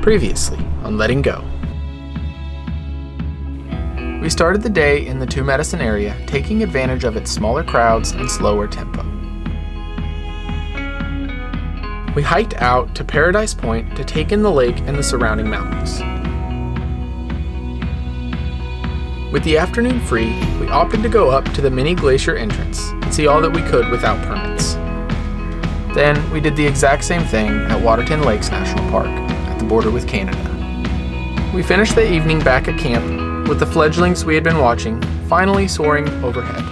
Previously on Letting Go. We started the day in the Two Medicine area, taking advantage of its smaller crowds and slower tempo. We hiked out to Paradise Point to take in the lake and the surrounding mountains. With the afternoon free, we opted to go up to the mini glacier entrance and see all that we could without permits. Then we did the exact same thing at Waterton Lakes National Park, at the border with Canada. We finished the evening back at camp with the fledglings we had been watching finally soaring overhead.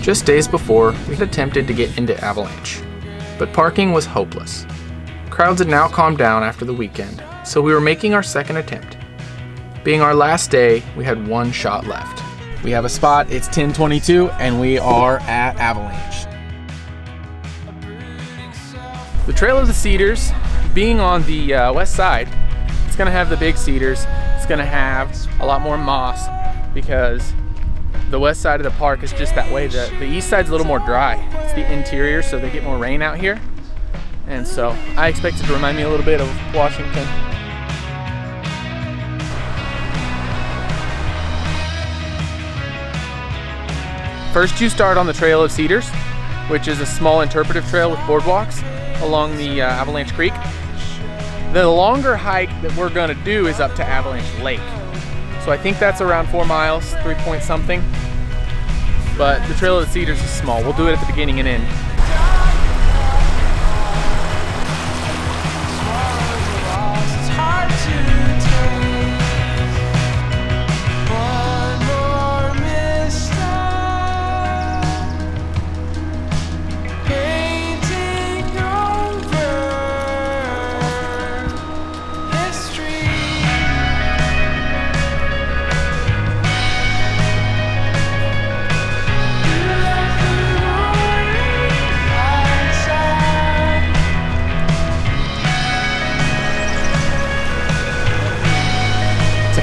Just days before, we had attempted to get into Avalanche, but parking was hopeless. Crowds had now calmed down after the weekend, so we were making our second attempt. Being our last day, we had one shot left. We have a spot, it's 10:22, and we are at Avalanche. The Trail of the Cedars, being on the west side, it's gonna have the big cedars. It's gonna have a lot more moss because the west side of the park is just that way. The east side's a little more dry. It's the interior, so they get more rain out here. And so I expect it to remind me a little bit of Washington. First you start on the Trail of Cedars, which is a small interpretive trail with boardwalks along the Avalanche Creek. The longer hike that we're gonna do is up to Avalanche Lake. So I think that's around 4 miles, 3 point something. But the Trail of the Cedars is small. We'll do it at the beginning and end.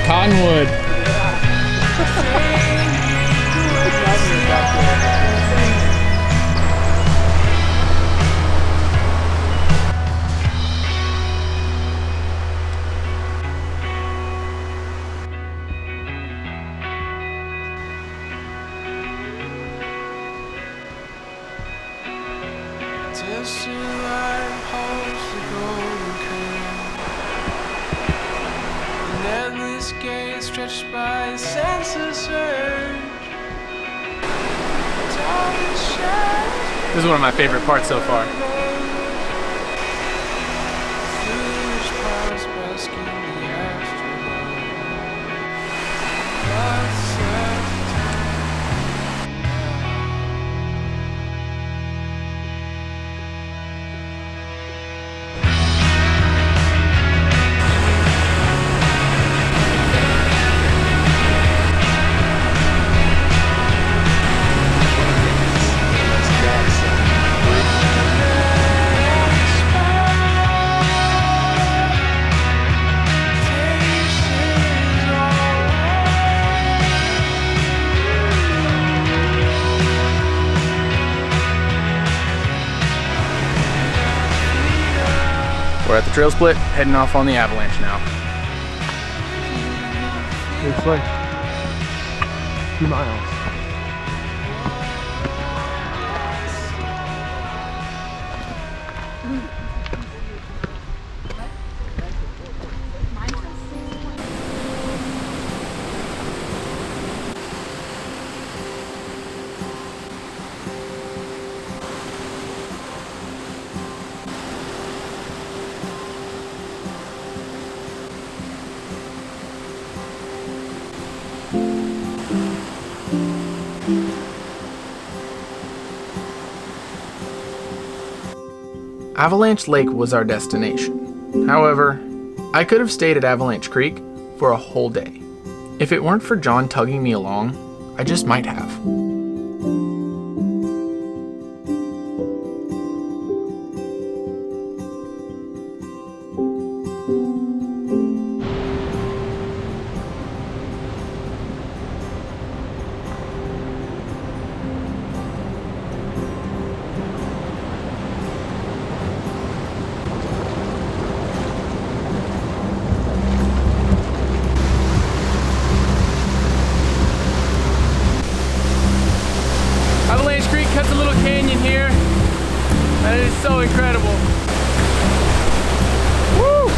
Cottonwood. Stretched by senses surge. This is one of my favorite parts so far. We're at the trail split, heading off on the Avalanche now. Looks like 2 miles. Avalanche Lake was our destination. However, I could have stayed at Avalanche Creek for a whole day. If it weren't for John tugging me along, I just might have. Avalanche Creek cuts a little canyon here, and it is so incredible. Woo!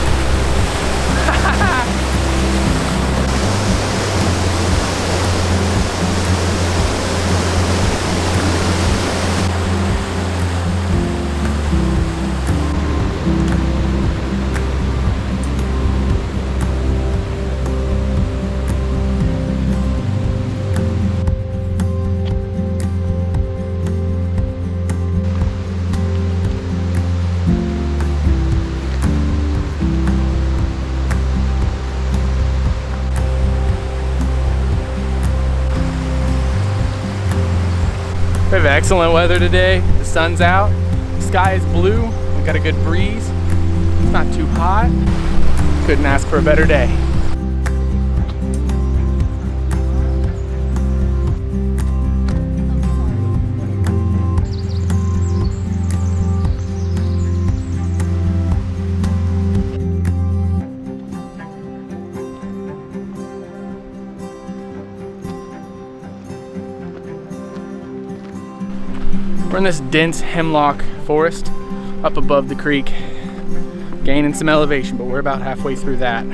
We have excellent weather today. The sun's out, the sky is blue, we got a good breeze. It's not too hot. Couldn't ask for a better day. We're in this dense hemlock forest up above the creek, gaining some elevation, but we're about halfway through that.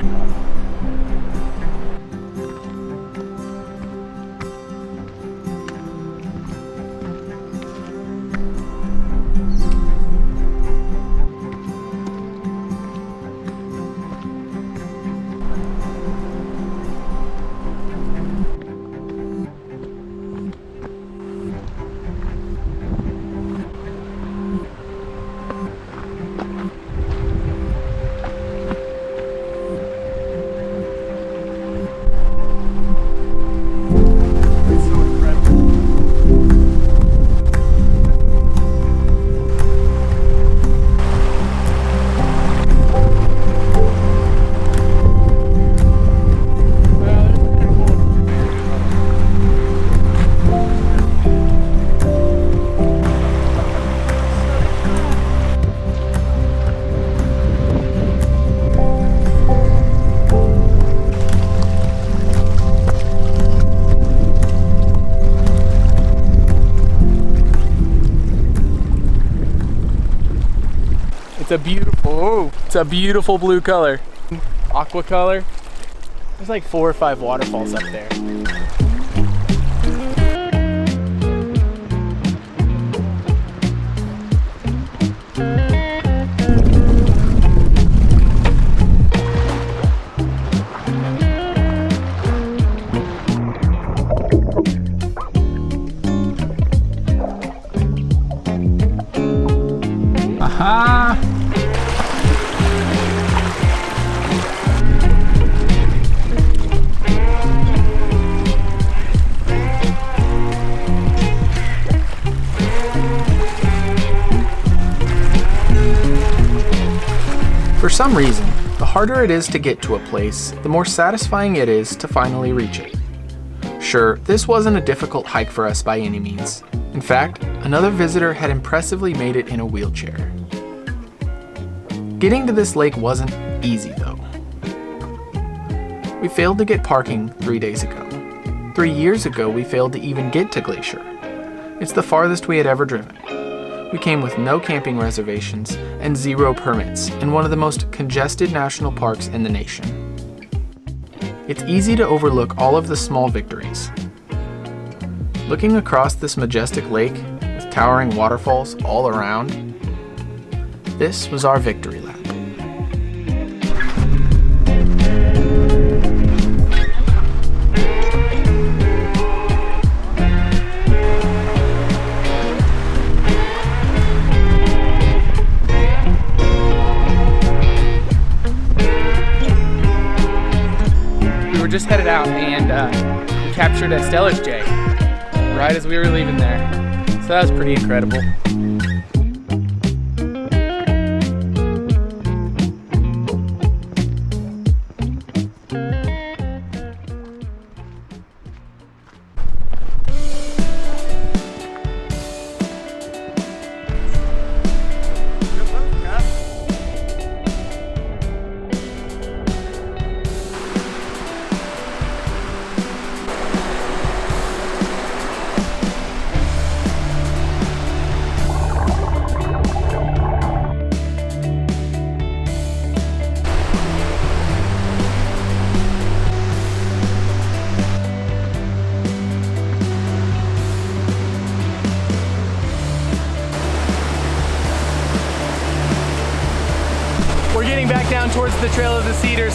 It's a beautiful blue color. Aqua color. There's like 4 or 5 waterfalls up there. Aha! For some reason, the harder it is to get to a place, the more satisfying it is to finally reach it. Sure, this wasn't a difficult hike for us by any means. In fact, another visitor had impressively made it in a wheelchair. Getting to this lake wasn't easy though. We failed to get parking 3 days ago. 3 years ago, we failed to even get to Glacier. It's the farthest we had ever driven. We came with no camping reservations and 0 permits in one of the most congested national parks in the nation. It's easy to overlook all of the small victories. Looking across this majestic lake with towering waterfalls all around, this was our victory lap. Just headed out and we captured a Steller's jay right as we were leaving there. So that was pretty incredible. We're getting back down towards the Trail of the Cedars.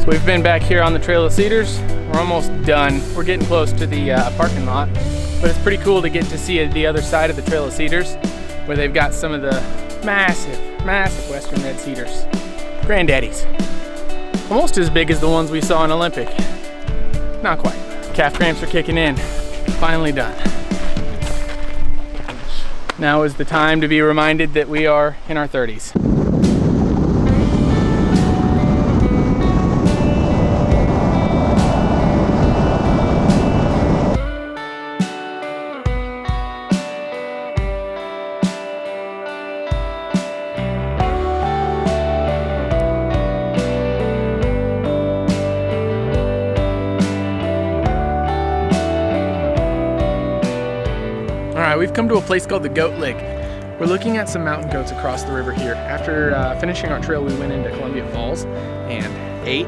We've been back here on the Trail of Cedars. We're almost done. We're getting close to the parking lot, but it's pretty cool to get to see the other side of the Trail of Cedars, where they've got some of the massive western red cedars. Granddaddies. Almost as big as the ones we saw in Olympic. Not quite. Calf cramps are kicking in. Finally done. Now is the time to be reminded that we are in our 30s. We've come to a place called the Goat Lick. We're looking at some mountain goats across the river here. After finishing our trail, we went into Columbia Falls and ate.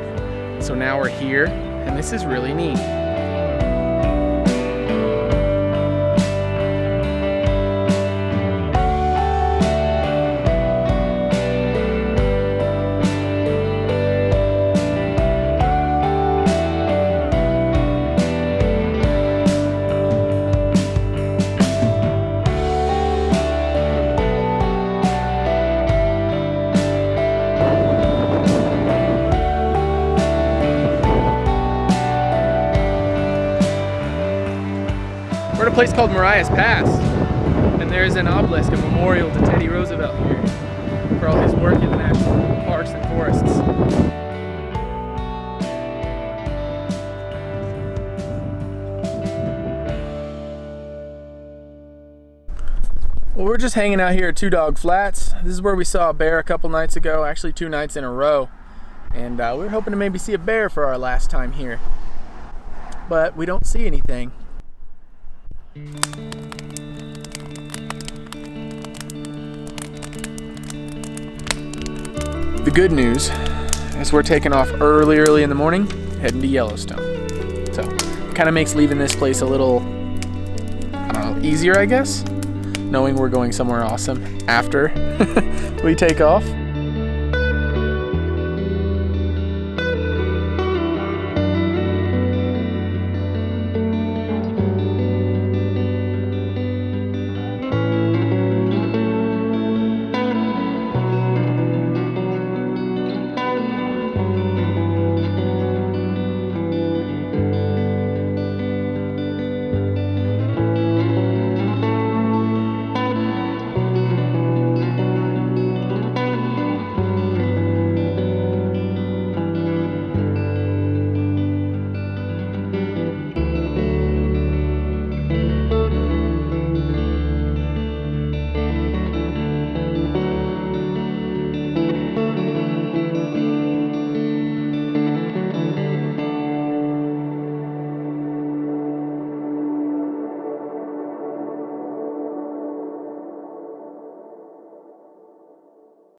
So now we're here, and this is really neat. We're at a place called Marias Pass, and there's an obelisk, a memorial to Teddy Roosevelt here for all his work in the national parks and forests. Well, we're just hanging out here at Two Dog Flats. This is where we saw a bear a couple nights ago, actually 2 nights in a row. And we were hoping to maybe see a bear for our last time here. But we don't see anything. The good news is we're taking off early in the morning, heading to Yellowstone. So it kind of makes leaving this place a little, I don't know, easier, I guess, knowing we're going somewhere awesome after we take off.